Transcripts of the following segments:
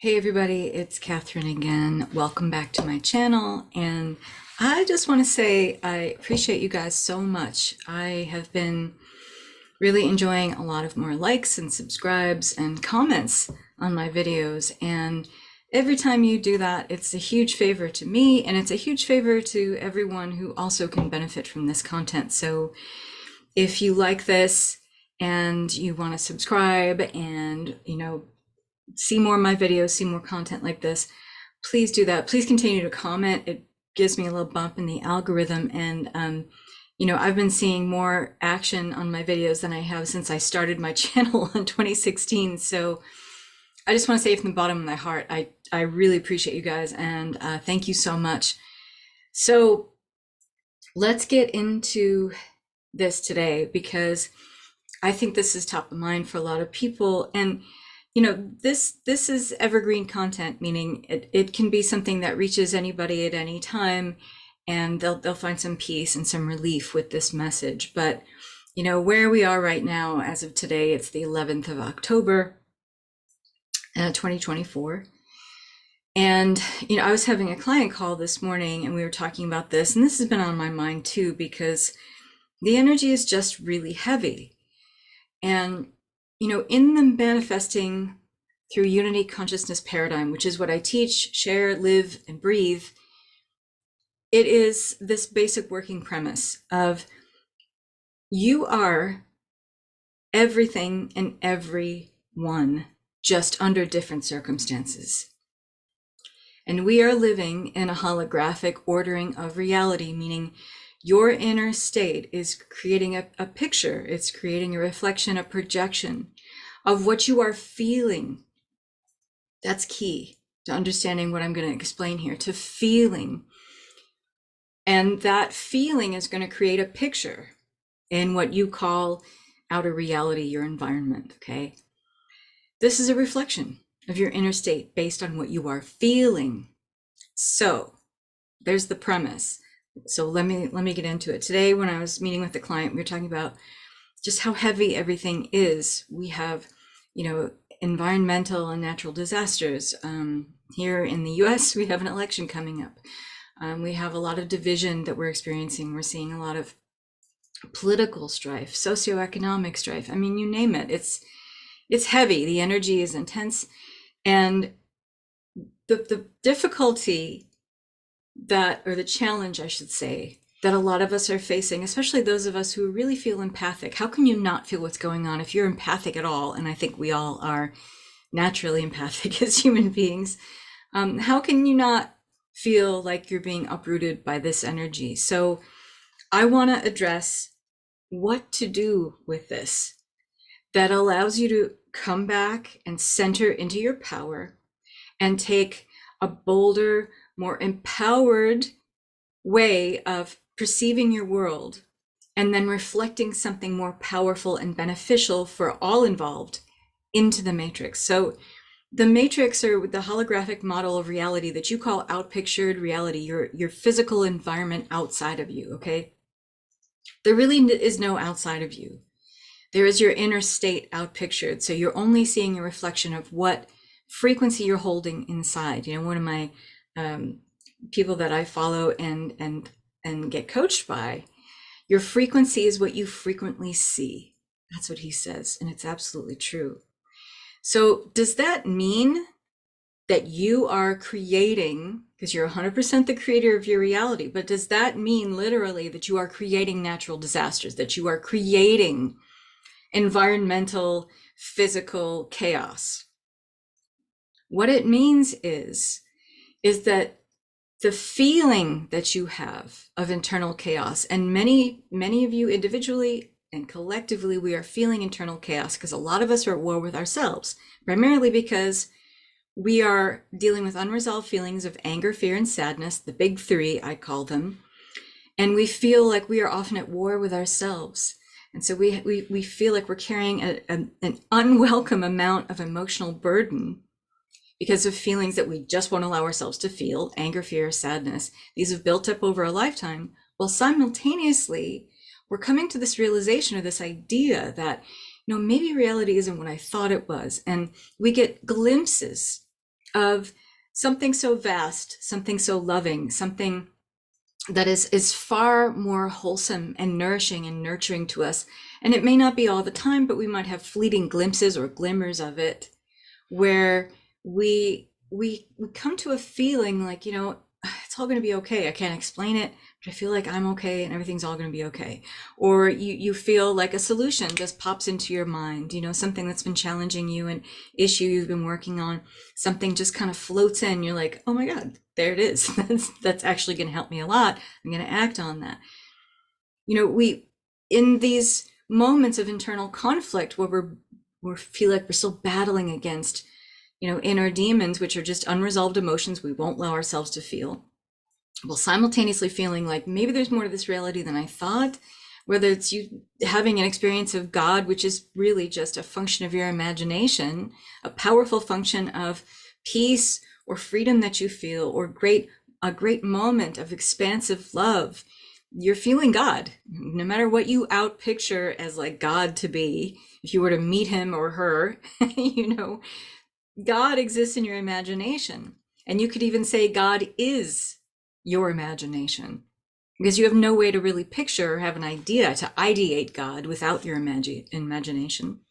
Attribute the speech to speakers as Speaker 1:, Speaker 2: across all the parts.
Speaker 1: Hey everybody, it's Catherine again. Welcome back to my channel. And I just want to say I appreciate you guys so much. I have been really enjoying a lot of more likes and subscribes and comments on my videos. And every time you do that, it's a huge favor to me and it's a huge favor to everyone who also can benefit from this content. So if you like this and you want to subscribe and, see more of my videos, see more content like this, please do that. Please continue to comment. It gives me a little bump in the algorithm. And, I've been seeing more action on my videos than I have since I started my channel in 2016. So I just want to say from the bottom of my heart, I really appreciate you guys and thank you so much. So let's get into this today because I think this is top of mind for a lot of people. And this is evergreen content, meaning it can be something that reaches anybody at any time, and they'll find some peace and some relief with this message. But where we are right now, as of today, it's the 11th of October, 2024. And I was having a client call this morning, and we were talking about this, and this has been on my mind too because the energy is just really heavy. And in the manifesting through unity consciousness paradigm, which is what I teach, share, live, and breathe, it is this basic working premise of you are everything and everyone, just under different circumstances. And we are living in a holographic ordering of reality, meaning your inner state is creating a picture. It's creating a reflection, a projection of what you are feeling. That's key to understanding what I'm going to explain here, to feeling. And that feeling is going to create a picture in what you call outer reality, your environment, okay? This is a reflection of your inner state based on what you are feeling. So there's the premise. So let me get into it. Today, when I was meeting with the client, we were talking about just how heavy everything is. We have, environmental and natural disasters. Here in the US, we have an election coming up. We have a lot of division that we're experiencing. We're seeing a lot of political strife, socioeconomic strife. I mean, you name it. It's heavy. The energy is intense. And the difficulty or the challenge, I should say, that a lot of us are facing, especially those of us who really feel empathic. How can you not feel what's going on if you're empathic at all? And I think we all are naturally empathic as human beings. How can you not feel like you're being uprooted by this energy? So I want to address what to do with this that allows you to come back and center into your power and take a bolder, more empowered way of perceiving your world and then reflecting something more powerful and beneficial for all involved into the matrix. So the matrix, or the holographic model of reality that you call outpictured reality, your physical environment outside of you, okay? There really is no outside of you. There is your inner state outpictured. So you're only seeing a reflection of what frequency you're holding inside. One of my people that I follow and get coached by, your frequency is what you frequently see. That's what he says, and it's absolutely true. So does that mean that you are creating, because you're 100% the creator of your reality, but does that mean literally that you are creating natural disasters, that you are creating environmental, physical chaos? What it means is that the feeling that you have of internal chaos, and many of you individually and collectively, we are feeling internal chaos because a lot of us are at war with ourselves, primarily because we are dealing with unresolved feelings of anger, fear, and sadness, the big three, I call them. And we feel like we are often at war with ourselves. And so we feel like we're carrying an unwelcome amount of emotional burden because of feelings that we just won't allow ourselves to feel, anger, fear, sadness. These have built up over a lifetime. Well, simultaneously, we're coming to this realization or this idea that, maybe reality isn't what I thought it was. And we get glimpses of something so vast, something so loving, something that is far more wholesome and nourishing and nurturing to us. And it may not be all the time, but we might have fleeting glimpses or glimmers of it where we come to a feeling like, it's all going to be okay. I can't explain it, but I feel like I'm okay and everything's all going to be okay. Or you feel like a solution just pops into your mind, something that's been challenging you, an issue you've been working on, something just kind of floats in. You're like, oh my God, there it is. That's actually going to help me a lot. I'm going to act on that. We, in these moments of internal conflict where we feel like we're still battling against inner demons, which are just unresolved emotions we won't allow ourselves to feel, while simultaneously feeling like maybe there's more to this reality than I thought, whether it's you having an experience of God, which is really just a function of your imagination, a powerful function of peace or freedom that you feel, or a great moment of expansive love. You're feeling God, no matter what you outpicture as like God to be. If you were to meet him or her, God exists in your imagination. And you could even say God is your imagination, because you have no way to really picture or have an idea to ideate God without your imagination.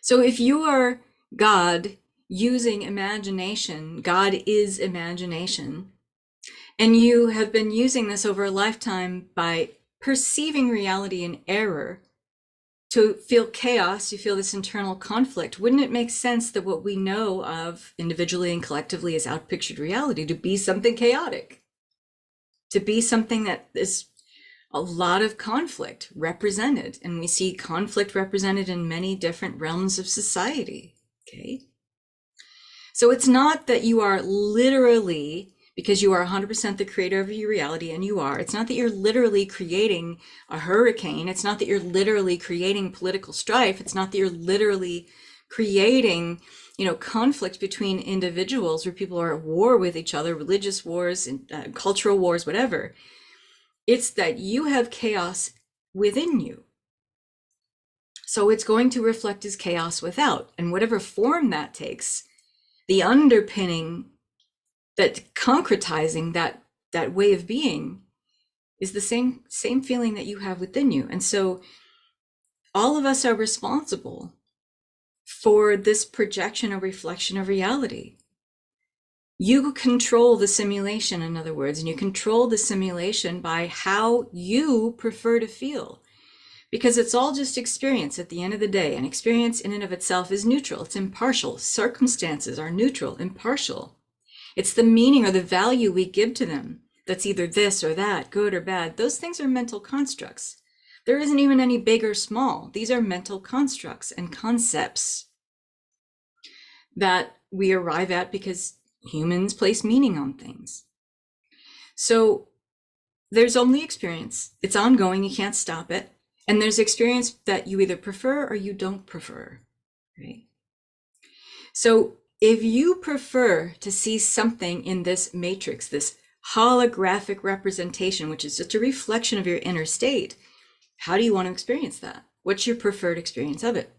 Speaker 1: So if you are God using imagination, God is imagination, and you have been using this over a lifetime by perceiving reality in error, to feel chaos, you feel this internal conflict, wouldn't it make sense that what we know of individually and collectively as outpictured reality to be something chaotic, to be something that is a lot of conflict represented? And we see conflict represented in many different realms of society, okay? So it's not that you are literally, because you are 100% the creator of your reality, and you are. It's not that you're literally creating a hurricane. It's not that you're literally creating political strife. It's not that you're literally creating, conflict between individuals where people are at war with each other, religious wars and cultural wars, whatever. It's that you have chaos within you. So it's going to reflect as chaos without, and whatever form that takes, the underpinning, that concretizing that way of being is the same feeling that you have within you. And so all of us are responsible for this projection or reflection of reality. You control the simulation, in other words, and you control the simulation by how you prefer to feel, because it's all just experience at the end of the day. And experience in and of itself is neutral. It's impartial. Circumstances are neutral, impartial. It's the meaning or the value we give to them that's either this or that, good or bad. Those things are mental constructs. There isn't even any big or small. These are mental constructs and concepts that we arrive at because humans place meaning on things. So there's only experience. It's ongoing. You can't stop it. And there's experience that you either prefer or you don't prefer, right? So if you prefer to see something in this matrix, this holographic representation, which is just a reflection of your inner state, how do you want to experience that? What's your preferred experience of it?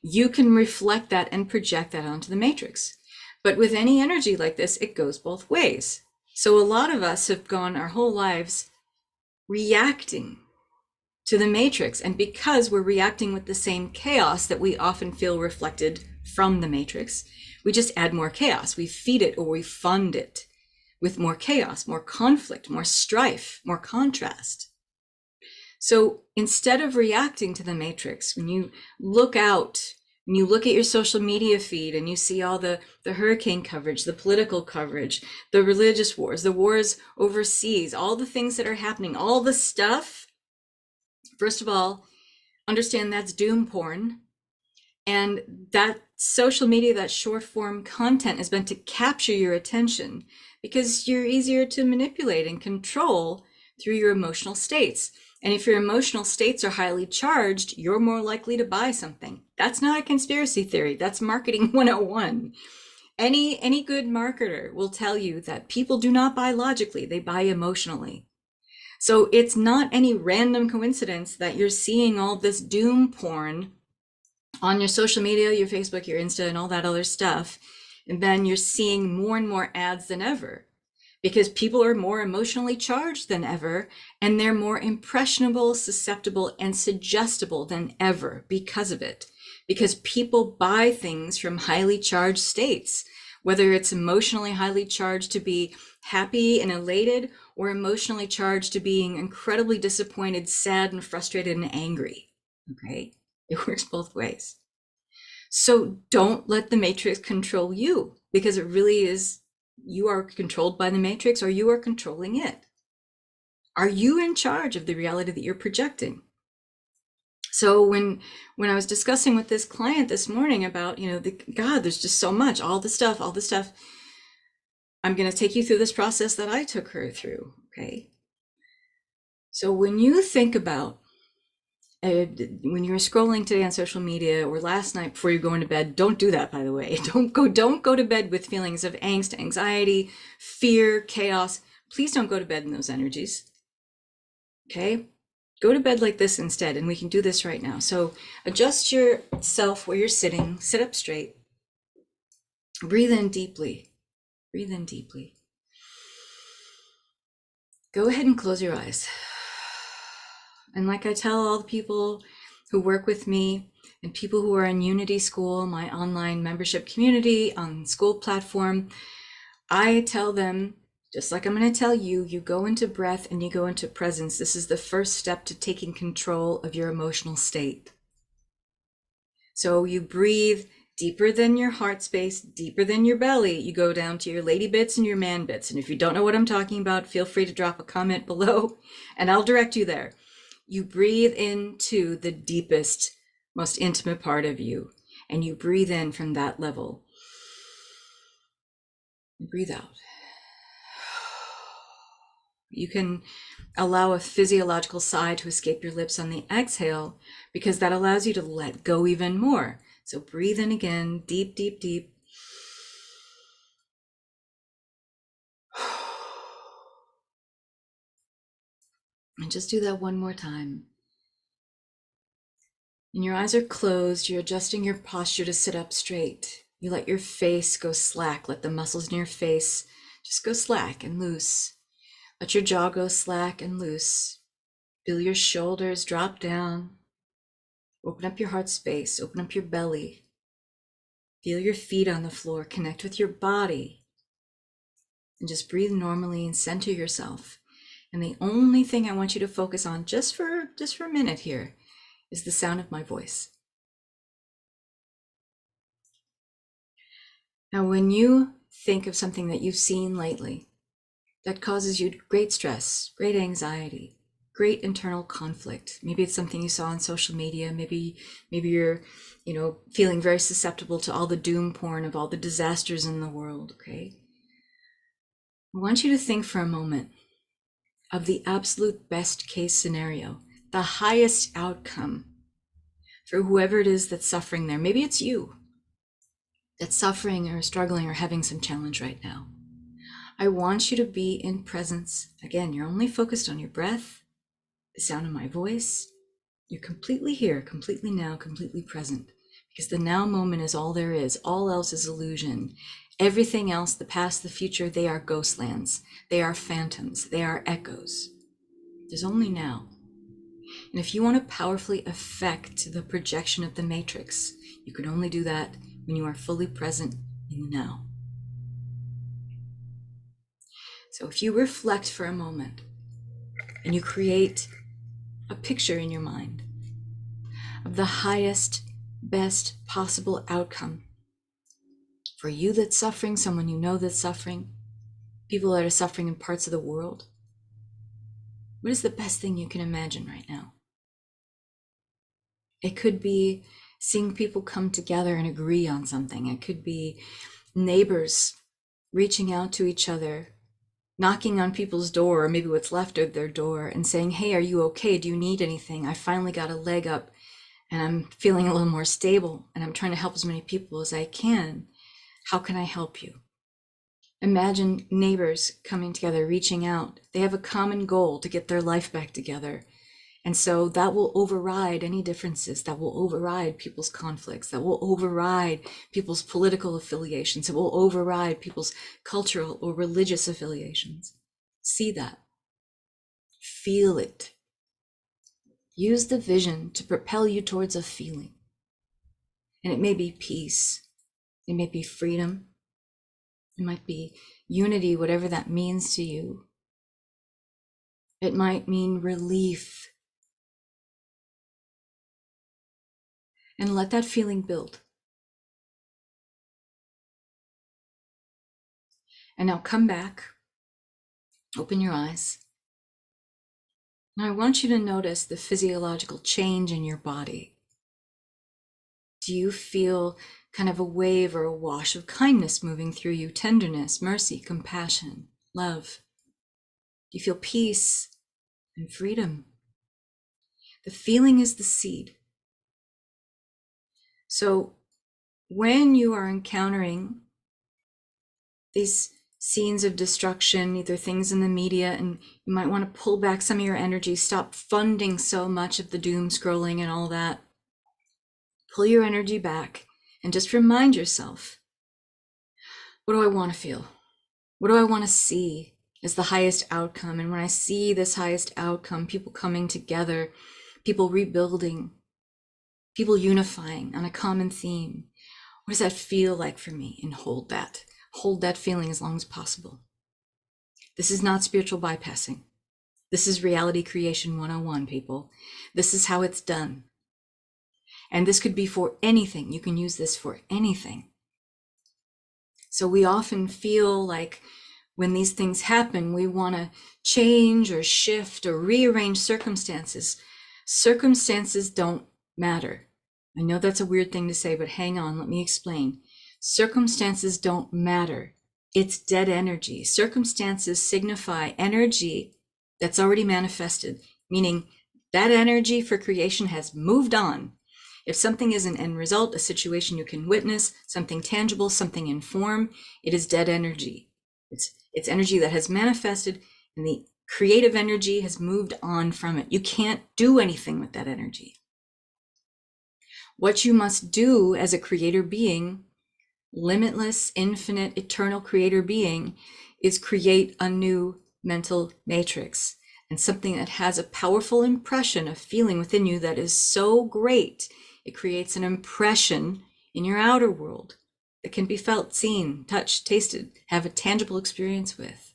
Speaker 1: You can reflect that and project that onto the matrix. But with any energy like this, it goes both ways. So a lot of us have gone our whole lives reacting to the matrix. And because we're reacting with the same chaos that we often feel reflected from the matrix, we just add more chaos. We feed it, or we fund it with more chaos, more conflict, more strife, more contrast. So instead of reacting to the matrix, when you look out, when you look at your social media feed and you see all the hurricane coverage, the political coverage, the religious wars, the wars overseas, all the things that are happening, all the stuff, first of all, understand that's doom porn. And that social media, that short form content is meant to capture your attention because you're easier to manipulate and control through your emotional states. And if your emotional states are highly charged, you're more likely to buy something. That's not a conspiracy theory. That's marketing 101. Any good marketer will tell you that people do not buy logically, they buy emotionally. So it's not any random coincidence that you're seeing all this doom porn on your social media, your Facebook, your Insta, and all that other stuff. And then you're seeing more and more ads than ever because people are more emotionally charged than ever, and they're more impressionable, susceptible, and suggestible than ever because of it. Because people buy things from highly charged states, whether it's emotionally highly charged to be happy and elated, or emotionally charged to being incredibly disappointed, sad, and frustrated and angry. Okay? It works both ways. So don't let the matrix control you, because it really is, you are controlled by the matrix or you are controlling it. Are you in charge of the reality that you're projecting? So when I was discussing with this client this morning about, God, there's just so much, all the stuff, I'm going to take you through this process that I took her through. Okay. So when you think about when you were scrolling today on social media or last night before you go into bed, don't do that, by the way. Don't go to bed with feelings of angst, anxiety, fear, chaos. Please don't go to bed in those energies. Okay? Go to bed like this instead, and we can do this right now. So adjust yourself where you're sitting, sit up straight, breathe in deeply. Breathe in deeply. Go ahead and close your eyes. And like I tell all the people who work with me and people who are in Unity School, my online membership community on school platform, I tell them, just like I'm going to tell you, you go into breath and you go into presence. This is the first step to taking control of your emotional state. So you breathe deeper than your heart space, deeper than your belly. You go down to your lady bits and your man bits. And if you don't know what I'm talking about, feel free to drop a comment below and I'll direct you there. You breathe into the deepest, most intimate part of you, and you breathe in from that level. Breathe out. You can allow a physiological sigh to escape your lips on the exhale, because that allows you to let go even more. So breathe in again, deep, deep, deep. And just do that one more time. And your eyes are closed. You're adjusting your posture to sit up straight. You let your face go slack. Let the muscles in your face just go slack and loose. Let your jaw go slack and loose. Feel your shoulders drop down. Open up your heart space. Open up your belly. Feel your feet on the floor. Connect with your body. And just breathe normally and center yourself. And the only thing I want you to focus on just for a minute here is the sound of my voice. Now, when you think of something that you've seen lately that causes you great stress, great anxiety, great internal conflict, maybe it's something you saw on social media, maybe you're, feeling very susceptible to all the doom porn of all the disasters in the world, okay? I want you to think for a moment of the absolute best case scenario, the highest outcome for whoever it is that's suffering there. Maybe it's you that's suffering or struggling or having some challenge right now. I want you to be in presence. Again, you're only focused on your breath, the sound of my voice. You're completely here, completely now, completely present. Because the now moment is all there is. All else is illusion. Everything else, the past, the future, they are ghost lands. They are phantoms. They are echoes. There's only now. And if you want to powerfully affect the projection of the matrix, you can only do that when you are fully present in the now. So if you reflect for a moment and you create a picture in your mind of the highest, best possible outcome for you that's suffering, someone you know that's suffering, people that are suffering in parts of the world, what is the best thing you can imagine right now? It could be seeing people come together and agree on something. It could be neighbors reaching out to each other, knocking on people's door, or maybe what's left of their door, and saying, hey, are you okay? Do you need anything? I finally got a leg up and I'm feeling a little more stable and I'm trying to help as many people as I can. How can I help you? Imagine neighbors coming together, reaching out. They have a common goal to get their life back together. And so that will override any differences, that will override people's conflicts, that will override people's political affiliations, it will override people's cultural or religious affiliations. See that. Feel it. Use the vision to propel you towards a feeling. And it may be peace, it may be freedom, it might be unity, whatever that means to you. It might mean relief. And let that feeling build. And now come back, open your eyes. Now I want you to notice the physiological change in your body. Do you feel kind of a wave or a wash of kindness moving through you? Tenderness, mercy, compassion, love. Do you feel peace and freedom? The feeling is the seed. So when you are encountering these scenes of destruction, either things in the media, and you might want to pull back some of your energy, stop funding so much of the doom scrolling and all that. Pull your energy back and just remind yourself, what do I want to feel? What do I want to see as the highest outcome? And when I see this highest outcome, people coming together, people rebuilding, people unifying on a common theme, what does that feel like for me? And hold that. Hold that feeling as long as possible. This is not spiritual bypassing. This is reality creation 101, people. This is how it's done. And this could be for anything. You can use this for anything. So we often feel like when these things happen, we want to change or shift or rearrange circumstances. Circumstances don't matter. I know that's a weird thing to say, but hang on, let me explain. Circumstances don't matter. It's dead energy. Circumstances signify energy that's already manifested, meaning that energy for creation has moved on. If something is an end result, a situation you can witness, something tangible, something in form, it is dead energy. It's energy that has manifested, and the creative energy has moved on from it. You can't do anything with that energy. What you must do as a creator being, limitless, infinite, eternal creator being, is create a new mental matrix, and something that has a powerful impression, a feeling within you that is so great, it creates an impression in your outer world that can be felt, seen, touched, tasted, have a tangible experience with.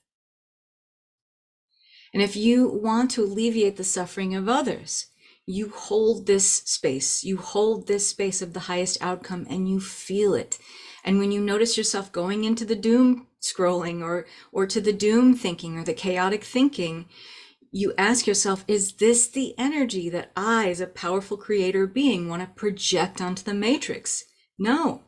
Speaker 1: And if you want to alleviate the suffering of others, you hold this space. You hold this space of the highest outcome, and you feel it. And when you notice yourself going into the doom scrolling or to the doom thinking or the chaotic thinking, you ask yourself, is this the energy that I, as a powerful creator being, want to project onto the matrix? No.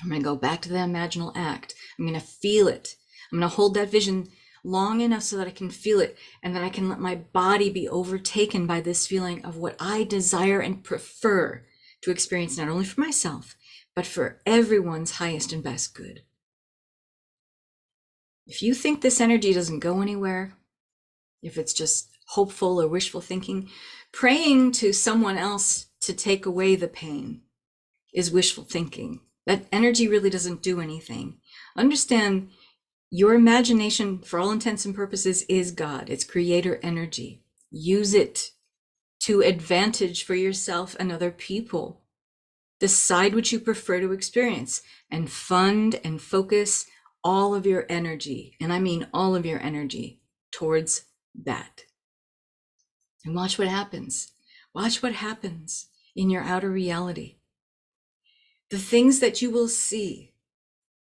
Speaker 1: I'm going to go back to the imaginal act. I'm going to feel it. I'm going to hold that vision long enough so that I can feel it, and then I can let my body be overtaken by this feeling of what I desire and prefer to experience, not only for myself, but for everyone's highest and best good. If you think this energy doesn't go anywhere, if it's just hopeful or wishful thinking, praying to someone else to take away the pain is wishful thinking. That energy really doesn't do anything. Understand, your imagination, for all intents and purposes, is God. It's creator energy. Use it to advantage for yourself and other people. Decide what you prefer to experience and fund and focus all of your energy, and I mean all of your energy, towards that. And watch what happens. Watch what happens in your outer reality. The things that you will see,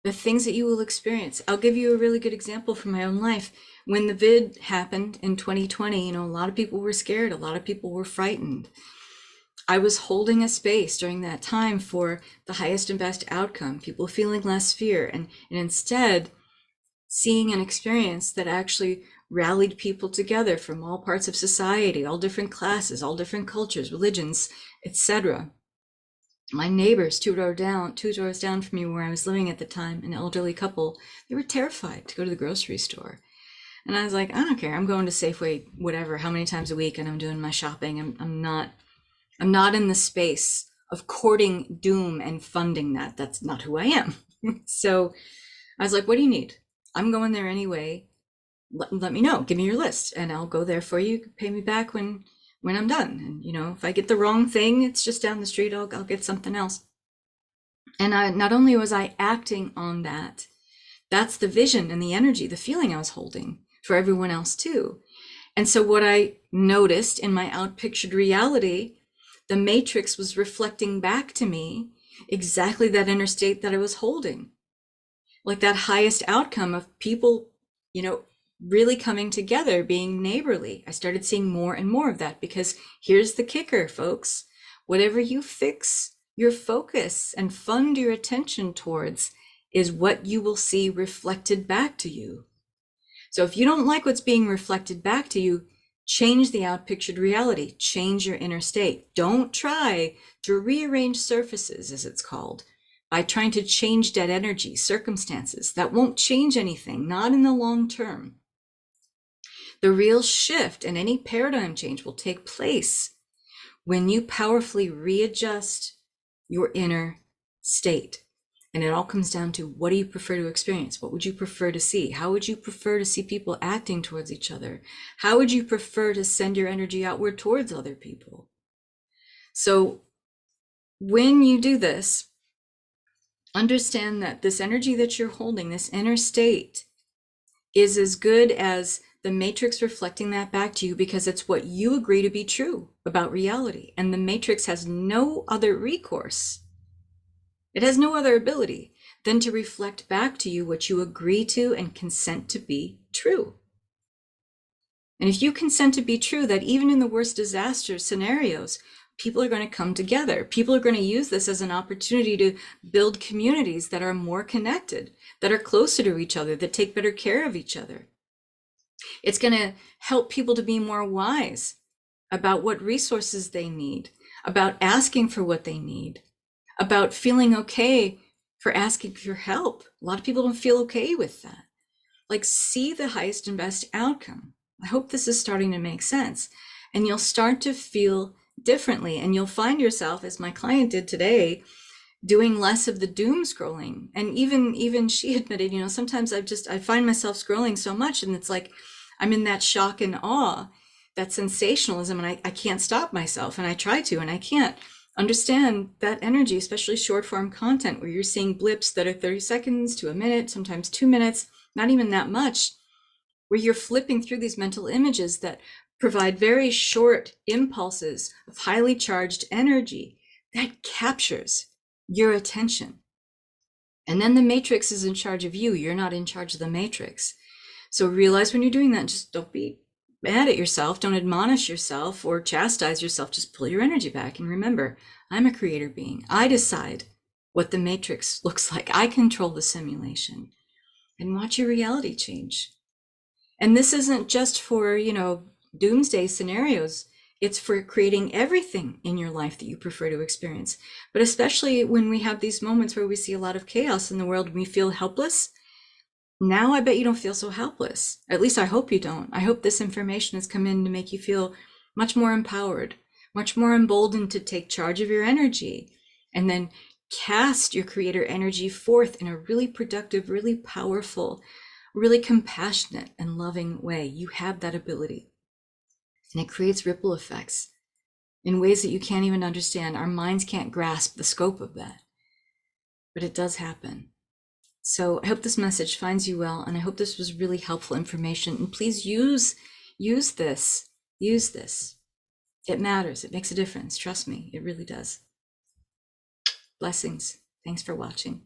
Speaker 1: the things that you will experience. I'll give you a really good example from my own life. When the vid happened in 2020, a lot of people were scared. A lot of people were frightened. I was holding a space during that time for the highest and best outcome, people feeling less fear, and instead seeing an experience that actually rallied people together from all parts of society, all different classes, all different cultures, religions, etc. My neighbors, two doors down from me where I was living at the time, an elderly couple, they were terrified to go to the grocery store. And I was like, I don't care. I'm going to Safeway, whatever, how many times a week, and I'm doing my shopping. I'm not in the space of courting doom and funding that. That's not who I am. So I was like, what do you need? I'm going there anyway. Let me know. Give me your list, and I'll go there for you. Pay me back when I'm done. And if I get the wrong thing, it's just down the street. I'll get something else. And not only was I acting on that, that's the vision and the energy, the feeling I was holding for everyone else too. And so what I noticed in my outpictured reality, the matrix was reflecting back to me exactly that inner state that I was holding. Like that highest outcome of people, really coming together, being neighborly. I started seeing more and more of that, because here's the kicker, folks. Whatever you fix your focus and fund your attention towards is what you will see reflected back to you. So if you don't like what's being reflected back to you, change the outpictured reality, change your inner state. Don't try to rearrange surfaces, as it's called, by trying to change dead energy, circumstances. That won't change anything, not in the long term. The real shift and any paradigm change will take place when you powerfully readjust your inner state. And it all comes down to, what do you prefer to experience? What would you prefer to see? How would you prefer to see people acting towards each other? How would you prefer to send your energy outward towards other people? So when you do this, understand that this energy that you're holding, this inner state, is as good as the matrix reflecting that back to you, because it's what you agree to be true about reality. And the matrix has no other recourse. It has no other ability than to reflect back to you what you agree to and consent to be true. And if you consent to be true, that even in the worst disaster scenarios, people are going to come together. People are going to use this as an opportunity to build communities that are more connected, that are closer to each other, that take better care of each other. It's going to help people to be more wise about what resources they need, about asking for what they need, about feeling okay for asking for help. A lot of people don't feel okay with that. Like, see the highest and best outcome. I hope this is starting to make sense. And you'll start to feel differently. And you'll find yourself, as my client did today, doing less of the doom scrolling. And even she admitted, sometimes I find myself scrolling so much, and it's like I'm in that shock and awe, that sensationalism, and I can't stop myself. And I try to, and I can't understand that energy, especially short form content, where you're seeing blips that are 30 seconds to a minute, sometimes 2 minutes, not even that much, where you're flipping through these mental images that provide very short impulses of highly charged energy that captures your attention. And then the matrix is in charge of you. You're not in charge of the matrix. So realize when you're doing that, just don't be mad at yourself. Don't admonish yourself or chastise yourself. Just pull your energy back. And remember, I'm a creator being. I decide what the matrix looks like. I control the simulation. And watch your reality change. And this isn't just for, doomsday scenarios. It's for creating everything in your life that you prefer to experience. But especially when we have these moments where we see a lot of chaos in the world and we feel helpless. Now I bet you don't feel so helpless. At least I hope you don't. I hope this information has come in to make you feel much more empowered, much more emboldened to take charge of your energy, and then cast your creator energy forth in a really productive, really powerful, really compassionate and loving way. You have that ability. And it creates ripple effects in ways that you can't even understand. Our minds can't grasp the scope of that, but it does happen. So I hope this message finds you well, and I hope this was really helpful information. And please use this. Use this. It matters. It makes a difference. Trust me, it really does. Blessings. Thanks for watching.